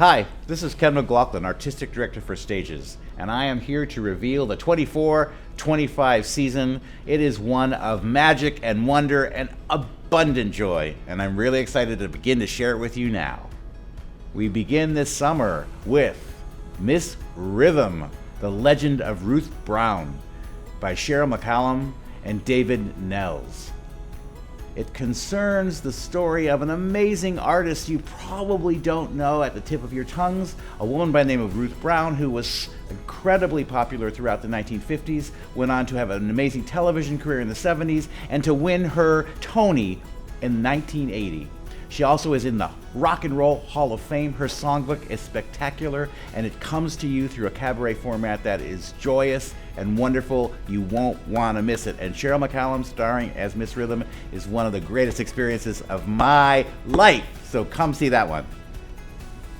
Hi, this is Ken McLaughlin, Artistic Director for Stages, and I am here to reveal the 24-25 season. It is one of magic and wonder and abundant joy, and I'm really excited to begin to share it with you now. We begin this summer with Miss Rhythm, The Legend of Ruth Brown by Cheryl McCallum and David Nels. It concerns the story of an amazing artist you probably don't know at the tip of your tongues, a woman by the name of Ruth Brown, who was incredibly popular throughout the 1950s, went on to have an amazing television career in the 70s, and to win her Tony in 1980. She also is in the Rock and Roll Hall of Fame. Her songbook is spectacular, and it comes to you through a cabaret format that is joyous and wonderful. You won't want to miss it. And Cheryl McCallum starring as Miss Rhythm is one of the greatest experiences of my life. So come see that one.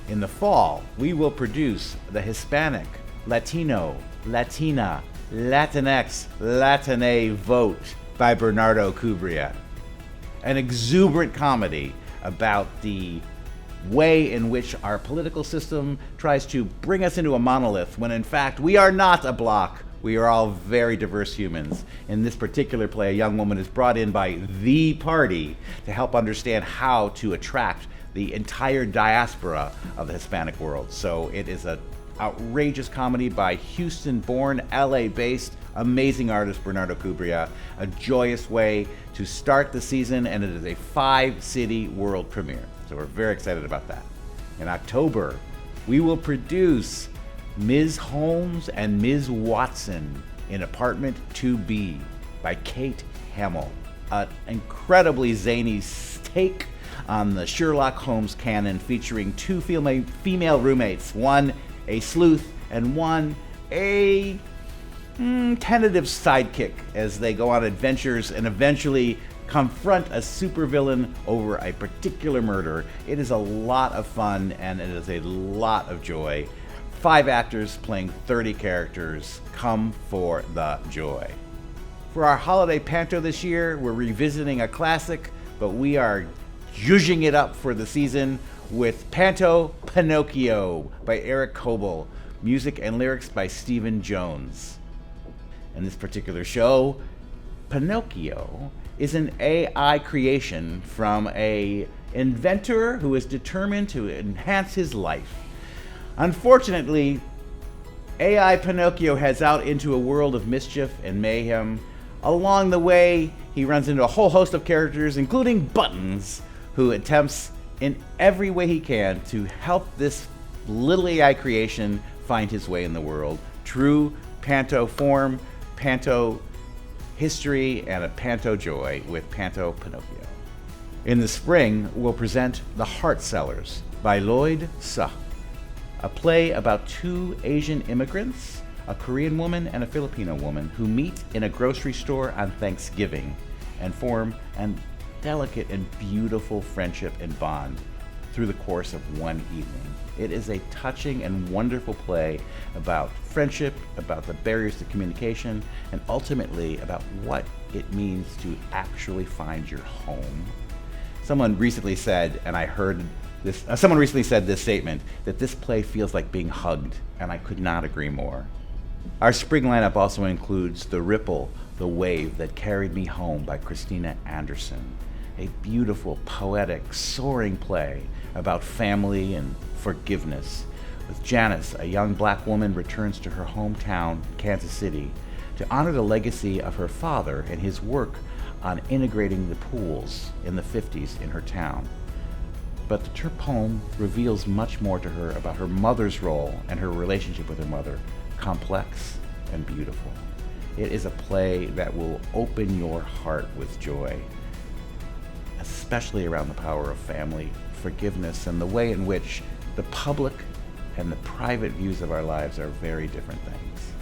In the fall, we will produce the Hispanic, Latino, Latina, Latinx, Latine Vote by Bernardo Cubria. An exuberant comedy about the way in which our political system tries to bring us into a monolith when in fact we are not a block. We are all very diverse humans. In this particular play, a young woman is brought in by the party to help understand how to attract the entire diaspora of the Hispanic world. So it is an outrageous comedy by Houston-born, LA-based, amazing artist Bernardo Cubria, a joyous way to start the season, and it is a 5-city world premiere. So we're very excited about that. In October, we will produce Ms. Holmes and Ms. Watson in Apartment 2B by Kate Hamill, an incredibly zany take on the Sherlock Holmes canon, featuring two female roommates, one a sleuth and one a tentative sidekick, as they go on adventures and eventually confront a supervillain over a particular murder. It is a lot of fun and it is a lot of joy. 5 actors playing 30 characters. Come for the joy. For our holiday panto this year, we're revisiting a classic, but we are zhuzhing it up for the season with Panto Pinocchio by Eric Coble, music and lyrics by Stephen Jones. In this particular show, Pinocchio is an AI creation from an inventor who is determined to enhance his life. Unfortunately, AI Pinocchio heads out into a world of mischief and mayhem. Along the way, he runs into a whole host of characters, including Buttons, who attempts in every way he can to help this little AI creation find his way in the world. True Panto form, Panto history, and a Panto joy with Panto Pinocchio. In the spring, we'll present The Heart Sellers by Lloyd Suh, a play about 2 Asian immigrants, a Korean woman and a Filipino woman, who meet in a grocery store on Thanksgiving and form an delicate and beautiful friendship and bond through the course of one evening. It is a touching and wonderful play about friendship, about the barriers to communication, and ultimately about what it means to actually find your home. Someone recently said, and I heard this, someone recently said this statement, that this play feels like being hugged, and I could not agree more. Our spring lineup also includes The Ripple, the Wave That Carried Me Home by Christina Anderson, a beautiful, poetic, soaring play about family and forgiveness, with Janice, a young black woman, returns to her hometown, Kansas City, to honor the legacy of her father and his work on integrating the pools in the 50s in her town. But the poem reveals much more to her about her mother's role and her relationship with her mother, complex and beautiful. It is a play that will open your heart with joy, especially around the power of family, forgiveness, and the way in which the public and the private views of our lives are very different things.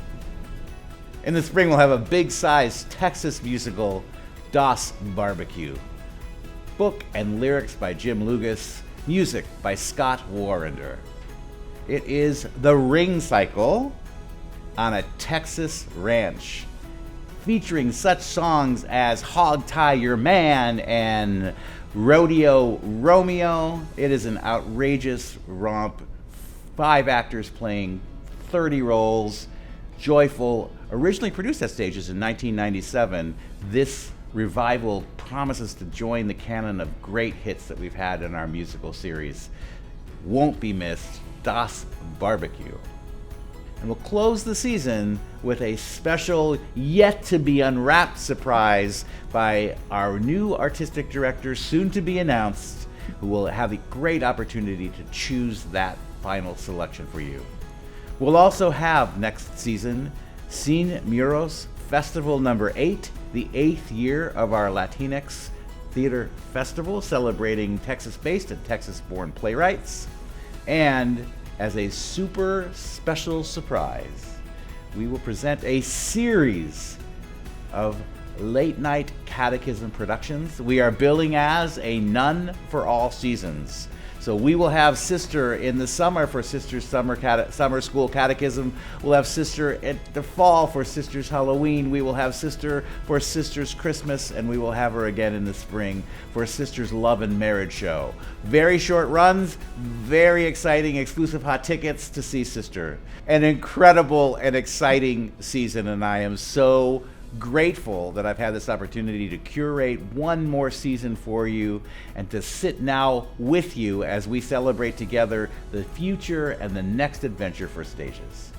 In the spring, we'll have a big-sized Texas musical, Doth BBQ. Book and lyrics by Jim Lugas, music by Scott Warrender. It is the Ring Cycle on a Texas ranch, featuring such songs as Hog Tie Your Man and Rodeo Romeo. It is an outrageous romp 5 actors playing 30 roles, joyful, originally produced at Stages in 1997. This revival promises to join the canon of great hits that we've had in our musical series. Won't be missed, Doth BBQ. And we'll close the season with a special, yet to be unwrapped surprise by our new artistic director, soon to be announced, who will have the great opportunity to choose that final selection for you. We'll also have next season Sin Muros Festival number 8, the 8th year of our Latinx Theater Festival, celebrating Texas-based and Texas-born playwrights. And as a super special surprise, we will present a series of late-night catechism productions. We are billing as a Nun for All Seasons. So we will have Sister in the summer for Sister's summer school catechism. We'll have Sister at the fall for Sister's Halloween. We will have Sister for Sister's Christmas, and we will have her again in the spring for Sister's Love and Marriage show. Very short runs, very exciting, exclusive hot tickets to see Sister. An incredible and exciting season, and I am so grateful that I've had this opportunity to curate one more season for you and to sit now with you as we celebrate together the future and the next adventure for Stages.